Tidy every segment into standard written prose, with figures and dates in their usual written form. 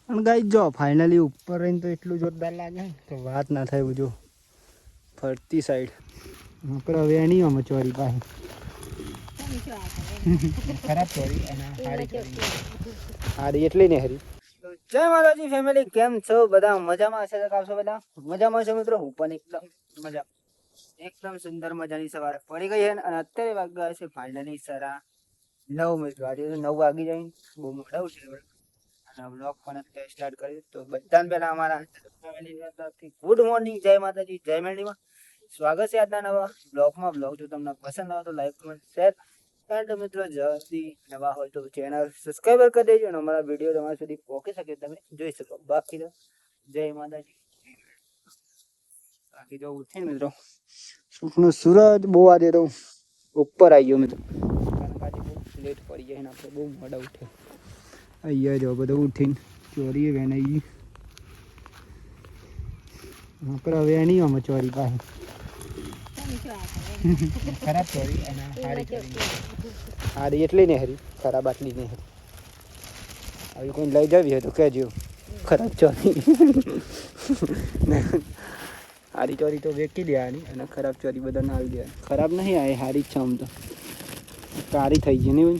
પણ ગાઈ જો ફાઇનલી ઉપર રહીને તો એટલું જોરદાર લાગે તો વાત ના થાય. જો ફરતી સાઈડ નકર હવે એની આમ ચોરી પાસે ખરાબ ચોરી અને હારી એટલી ને હરી. જય માતાજી ફેમિલી, કેમ છો બધા? મજામાં હશે તો આવશો બધા મજામાં હશે મિત્રો. હું પણ એકદમ સુંદર મજાની સવારે પડી ગઈ છે અને અત્યારે વાગ્યા છે ફાઇનલી 9:30 મિત્રો. આજે 9 વાગી જાય, બહુ મોડા ઉઠે અને બ્લોગ પણ અત્યારે સ્ટાર્ટ કર્યું. તો બધાને પહેલા અમારા ફેમિલી ગુડ મોર્નિંગ, જય માતાજી, જય મેરડીમાં સ્વાગત છે આજના નવા બ્લોગમાં. બ્લોગ જો તમને પસંદ આવે તો લાઈક કમેન્ટ શેર અને મિત્રો જલ્દી નવા હોય તો ચેનલ સબસ્ક્રાઈબર કરી દેજો અને અમારા વિડીયો તમારા સુધી પહોંચી શકે, તમે જોઈ શકો. બાકી તો જય માતાજી. બાકી તો ઉઠીને મિત્રો સુખનો સૂરજ બહુ આજે તો ઉપર આવી ગયો મિત્રો, કારણ કે આજે બહુ લેટ પડી જાય ને આપણે બહુ મોડા ઉઠે. અહીંયા જો બધું ઉઠીને ચોરીએ વેનાઈ નકર હવે એની આમ ચોરી પાસે ખરાબ ચોરી અને હારી એટલી ને હરી, ખરાબ આટલી ને હરી. આવી કોઈ લઈ જવી હોય તો કહેજો. ખરાબ ચોરી હારી ચોરી તો વેચી દેવાની અને ખરાબ ચોરી બધા ના આવી દેવાની. ખરાબ નહીં, આ હારી જ છે. આમ તો સારી થઈ ગઈ નહીં,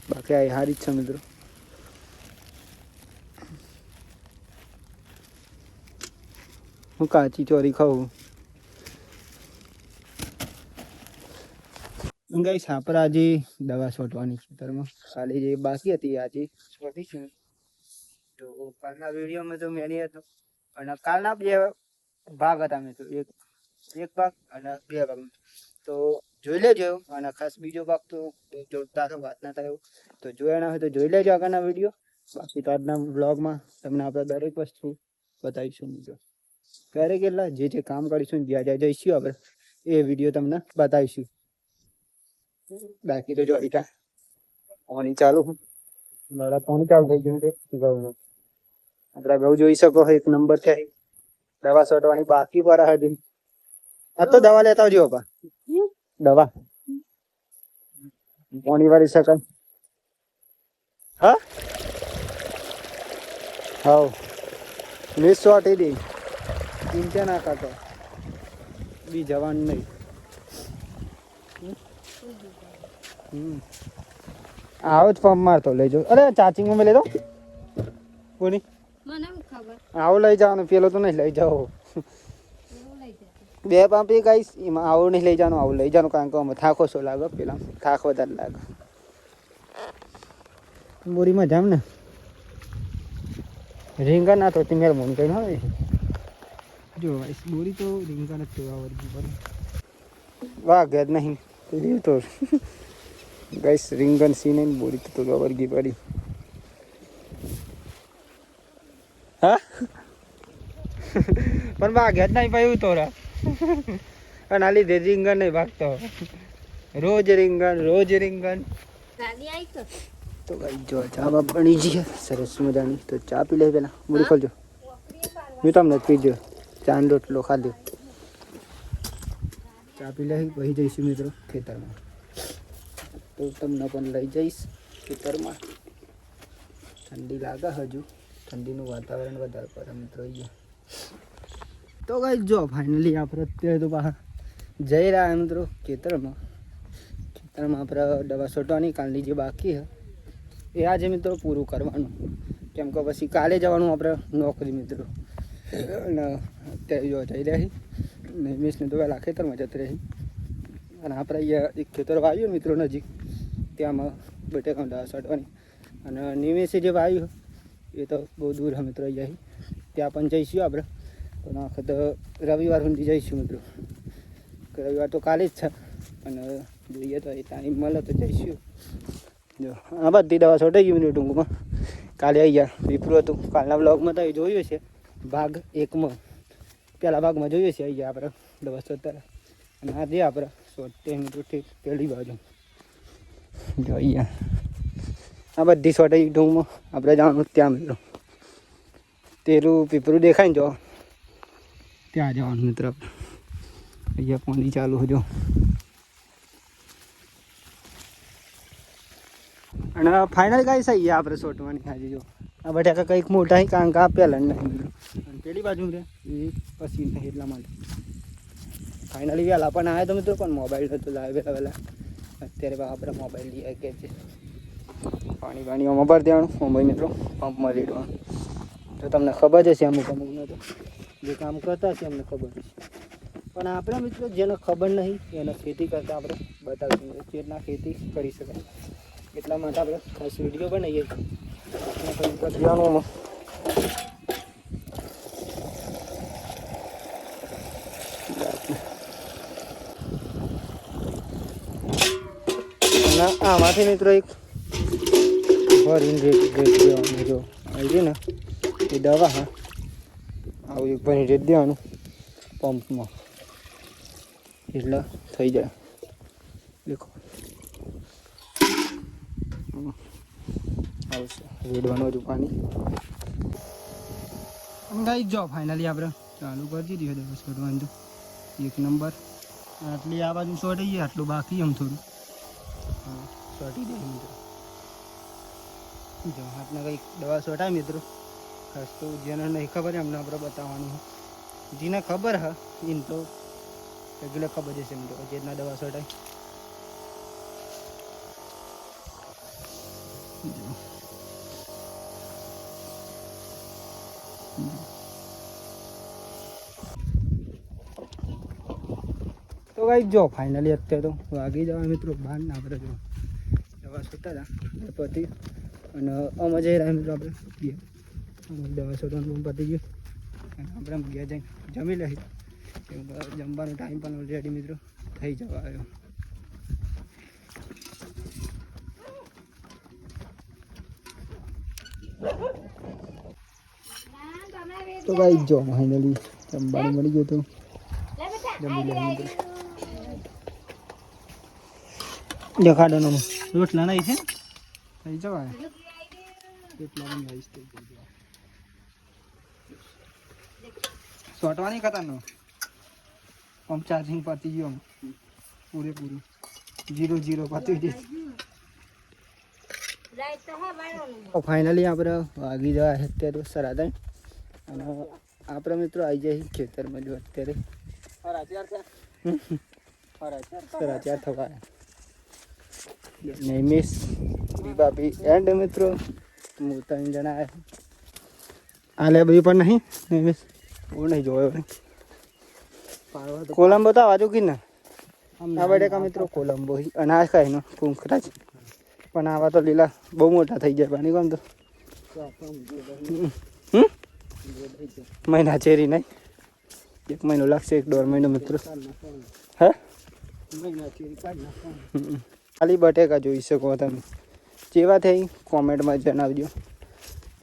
બાકી આ હારી જ છે મિત્રો. હું કાચી ચોરી ખાઉં ગાઈસ. આપણે આજે દવા છોટવાની ખેતરમાં ખાલી જે બાકી હતી આજે છોટી છે. તો કાલના વિડીયોમાં તો મેની હતો અને કાલના 2 ભાગ હતા મિત્રો, એક ભાગ અને 2 ભાગ. તો જોઈ લેજો અને ખાસ બીજો ભાગ તો જોતા વાત ના થાય તો જોયા ના હોય તો જોઈ લેજો આગળના વિડીયો. બાકી તો આજના બ્લોગમાં તમને આપણે દરેક વસ્તુ બતાવીશું મિત્રો. ઘરે કેટલા જે કામ કરીશું, જ્યાં જ્યાં જઈશું આપણે એ વિડીયો તમને બતાવીશું. બાકી તો જો પાણી ચાલુ થઈ ગયું છે ઘઉંનું. આપણે ઘઉં જોઈ શકો, એક નંબર છે. દવા છોટવાની બાકી પર હતી. આ તો દવા લેતા આવજો પપ્પા, દવા પાણી વાળી શકાય. હા હા મિસ છોટી દી ચિંતા ના કરતો, બી જવાનું નહીં. આવો જ પંપ મારતો લઈ જાઓ. અરે ચાર્જિંગમાં મેં લઈ દો કોની આવો લઈ જવાનું, પેલો તો નહીં લઈ જાઓ. 2 પંપ ગાઈસ, એમાં આવું નહીં લઈ જવાનું, આવું લઈ જવાનું. કારણ કે અમે થાકો છો લાગે, પેલા થાક વધારે લાગે. બોરીમાં જામ ને રીંગણ ના તો મેળ મન કઈ હોય જો બોરી તો રીંગણ જ તોવા વર્ગી પડે. વાહ ઘર નહીં તો ગાઈસ રીંગણ સીને બોરી તો તોડવા વર્ગી પડી. હા પણ વાઘ જ નહીં પાયું તોરા અને આ લીધે રીંગણ નહીં ભાગતો. રોજ રીંગણ તો ભાઈ જો ચા બની જઈએ સરસ મજાની. તો ચા પી લે પેલા, બોરી ખોલજો. હું તમને પીજો, ચા રોટલો ખાધો. ચા પી લઈ પછી જઈશું મિત્રો ખેતરમાં. તો તમને પણ લઈ જઈશ ખેતરમાં. ઠંડી લાગે, હજુ ઠંડીનું વાતાવરણ વધારે પડે મિત્રો અહીંયા. તો ગાઈસ જો ફાઇનલી આપણે અત્યારે તો બહાર જઈ રહ્યા મિત્રો ખેતરમાં. આપણે દવા છોટવાની કાલની જે બાકી છે એ આજે મિત્રો પૂરું કરવાનું, કેમ કે પછી કાલે જવાનું આપણે નોકરી મિત્રો. અને અત્યારે જો જઈ રહ્યા ને મિસને તો વહેલા ખેતરમાં જતી રહી. અને આપણે અહીંયા એક ખેતર વાવ્યું મિત્રો નજીક, ત્યાંમાં બટેકાની દવા છોટવાની. અને નિમેષે જે વાવ્યું એ તો બહુ દૂર છે મિત્રો અહીંયા, ત્યાં પણ જઈશું આપણે. તો નાખે તો રવિવાર સુધી જઈશું મિત્રો. રવિવાર તો કાલે જ છે અને જોઈએ તો એ ટાઈમ મળે તો જઈશું. જો આ બધી દવા છોટાઈ ગઈ મિત્રો ટૂંકમાં. કાલે આવી ગયા વિપરું હતું, કાલના બ્લોગમાં તો એ જોયું છે ભાગ 1માં, પહેલા ભાગમાં જોઈએ છે અહીંયા આપણે દવા છોડતા. અને આજે આપણે છોટે મિત્રો ઠીક પહેલી બાજુ જો અહીંયા આ બધી છોટાઈ ટૂંકમાં. આપણે જવાનું ત્યાં મિત્રો, તેરું પીપરું દેખાય ને જો ત્યાં જવાનું મિત્ર. અહીંયા પાણી ચાલુ જો. અને ફાઇનલ ગાઈસ અહીંયા આપણે છોટવાની આજે જો આ બટાકા કંઈક મોટા કાંકા આપેલા નહીં મિત્રો. અને પેલી બાજુ રે એ પછી નહીં એટલા માટે ફાઇનલી વહેલા પણ આવ્યા તો મિત્રો, પણ મોબાઈલ હતો લાવે વહેલા. અત્યારે આપણે મોબાઈલ લઈ કે છે પાણી પાણીઓમાં ભરી દેવાનું મોબાઈલ મિત્રો, પંપમાં રેડવાનું. તો તમને ખબર જ હશે અમુકને તો જે કામ કરતા હશે અમને ખબર છે. પણ આપણે મિત્રો જેને ખબર નહીં એને ખેતી કરતાં આપણે બતાવીશું કે રીતના ખેતી કરી શકાય. એટલા માટે આપણે ખાસ વિડીયો બનાવીએ છીએ. આમાંથી મિત્રો એક ભરીને રેત દેવાનું. જો આવી છે ને એ દવા, હા આવું એક ભરીને રેત દેવાનું પંપમાં, એટલે થઈ જાય. દેખો આવશે રેડવાનું હતું પાણી. ગાઈ જો ફાઇનલી આપણે ચાલુ કરી દીધી દવા છોડવાનું. તો એક નંબર આટલી આ બાજુ છોડી ગઈ, આટલું બાકી એમ થોડું છોટી દે મિત્રો. જો આપણે કંઈક દવા છોટાય મિત્રો, ખાસ તો જેને નહીં ખબર એમને આપણે બતાવવાનું. જેને ખબર હા એને તો રેગ્યુલર ખબર જશે મિત્રો જે રીતના દવા છોટાય. તો ગાઈ જો ફાઇનલી અત્યારે તો વાગી જવા મિત્રો બહાર ના આપણે જો દવા છોડતા હતા પતિ અને આમાં જઈ રહ્યા મિત્રો આપણે દવા છોડવાનું પતી ગયું અને આપણે ગયા જઈને જમી લઈએ. જમવાનો ટાઈમ પણ ઓલરેડી મિત્રો થઈ જવા આવ્યો. તો ગાઈ જો ફાઇનલી જમવાનું મળી ગયું હતું. જમી લઈએ મિત્રો. દેખાડો રોટલા નહીં છે થઈ જવાય એટલા પણ રાઈસ થઈ જાય. સોટવાની ખતરનો પંપ ચાર્જિંગ પતી ગયો પૂરેપૂરું 0 પતી ગઈ. ફાઇનલી આપણે વાગી જવા અત્યારે સરાદા અને આપણે મિત્રો આવી જાય ખેતરમાં જો અત્યારે 4:30 થવા નિમિષ બાપી એન્ડ મિત્રો હું 3 જણા આવ્યા. આ લે બધી પણ નહીં નિમિષ હું નહીં જોયો. કોલંબો તો આવાજો કે ના આ બટેકા મિત્રો કોલંબો અનાજ ખાઈનો કુંખરા છે પણ આવા તો લીલા બહુ મોટા થઈ જાય પાણી કોમ તો મહિના ચેરી નહીં 1 મહિનો લાગશે 1-1.5 મહિનો મિત્રો. હે ખાલી બટેકા જોઈ શકો તમે જેવા થઈ કોમેન્ટમાં જણાવજો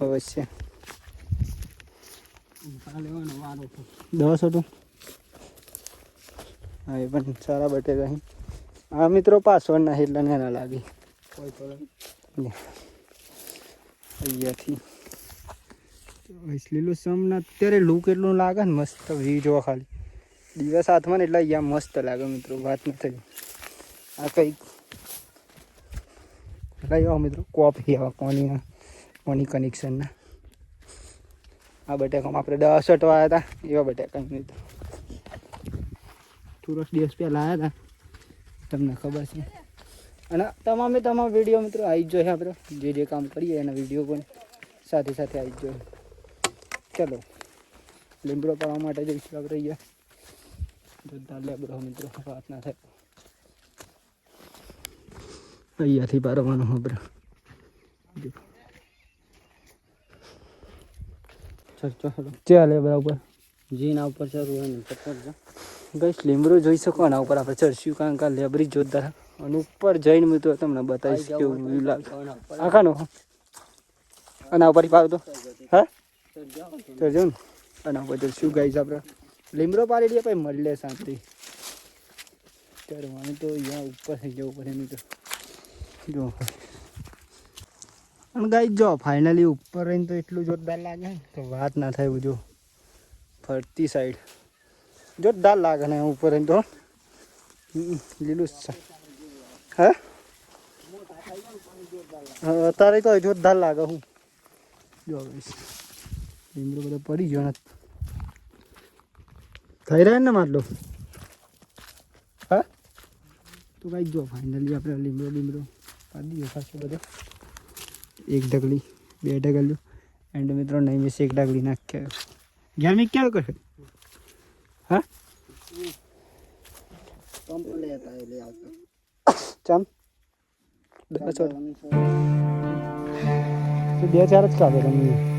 અવશ્ય. દસ હતું હા એ પણ સારા બટેકા. હા મિત્રો પાસવર્ડ ના એટલા ને ના લાગી અહીંયાથી લીલું સમ અત્યારે લૂ કેટલું લાગે ને મસ્ત વ્યૂ જોવા ખાલી દિવસ હાથમાં ને એટલે અહીંયા મસ્ત લાગે મિત્રો. વાત નથી આ કંઈક લઈ આવો મિત્રો કોફી આવા કોની કનેક્શનના. આ બટેકામાં આપણે 10 છટવા આવ્યા હતા એવા બટેકા મિત્રો થોડોક દિવસ પહેલાં આવ્યા હતા તમને ખબર છે. અને તમામ વિડીયો મિત્રો આવી જ જોઈએ. આપણે જે કામ કરીએ એના વિડીયો પણ સાથે સાથે આવી જ જોઈએ. ચલો લીમડો પાડવા માટે જઈશું આપણે અહીંયા જોરદાર લેબડો મિત્રો વાત ના થાય અહીંયાથી પાડવાનું આપણે ચાલે બરાબર જીના ઉપર ચડવું હોય ને ચડજો ગઈશ લીમડો જોઈ શકો આના ઉપર આપણે ચડશું કારણ કે લેબરી જોરદાર અને ઉપર જઈને મિત્રો તમને બતાવીશ કેવું વ્યૂ લાગે આખાનો આના ઉપર પાડો તો હા ચડજો ને આના ઉપર ચડશું ગાઈશ આપણે લીમડો પાડી દઈએ પછી મળે શાંતિ ચડવાનું તો અહીંયા ઉપર થઈ જવું પડે મિત્રો જો. અને ગાઈ જો ફાઇનલી ઉપર રહીને તો એટલું જોરદાર લાગે ને તો વાત ના થાય. જો ફરતી સાઈડ જોરદાર લાગે ને ઉપર રહીને તો લીલું હા અત્યારે તો જોરદાર લાગે હું જો ગાઈસ લીમડો બધો પડી ગયો નથી થઈ રહ્યા ને માટલો હા તો ગાઈસ જો ફાઇનલી આપણે લીમડો પાડી દીધો ખાસો બધો એક ઢગલી બે ઢગલ્યું એન્ડ મિત્રો નહીં મિસ એક ઢગલી નાખ્યા ઘેર મેં ક્યાં કરે હા પંપ લેતા લે આવતો ચમ બે ચાર જ કાઢે તમે